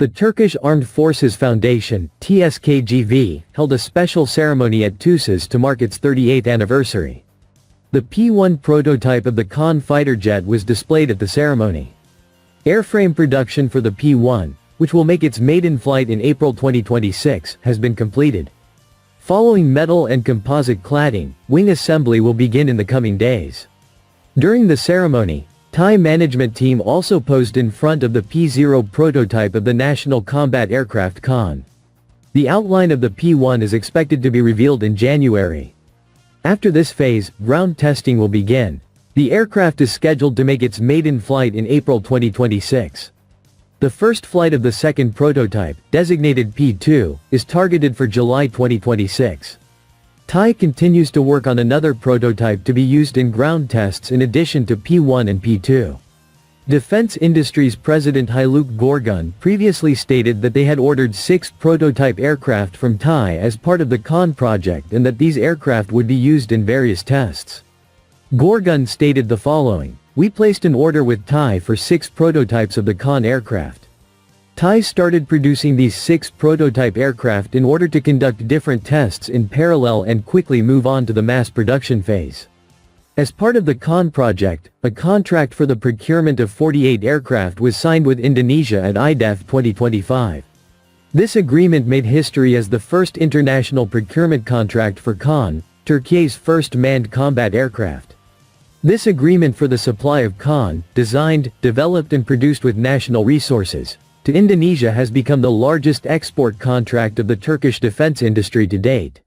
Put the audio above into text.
The Turkish Armed Forces Foundation, TSKGV, held a special ceremony at TUSAS to mark its 38th anniversary. The P-1 prototype of the KAAN Fighter Jet was displayed at the ceremony. Airframe production for the P-1, which will make its maiden flight in April 2026, has been completed. Following metal and composite cladding, wing assembly will begin in the coming days. During the ceremony, Thai management team also posed in front of the P-0 prototype of the National Combat Aircraft KAAN. The outline of the P-1 is expected to be revealed in January. After this phase, ground testing will begin. The aircraft is scheduled to make its maiden flight in April 2026. The first flight of the second prototype, designated P-2, is targeted for July 2026. Thai continues to work on another prototype to be used in ground tests in addition to P-1 and P-2. Defense Industries President Hailuk Gorgun previously stated that they had ordered 6 prototype aircraft from Thai as part of the KAAN project and that these aircraft would be used in various tests. Gorgun stated the following: "We placed an order with Thai for 6 prototypes of the KAAN aircraft. Thai started producing these 6 prototype aircraft in order to conduct different tests in parallel and quickly move on to the mass production phase." As part of the KAAN project, a contract for the procurement of 48 aircraft was signed with Indonesia at IDEF 2025. This agreement made history as the first international procurement contract for KAAN, Turkey's first manned combat aircraft. This agreement for the supply of KAAN, designed, developed and produced with national resources, to Indonesia has become the largest export contract of the Turkish defense industry to date.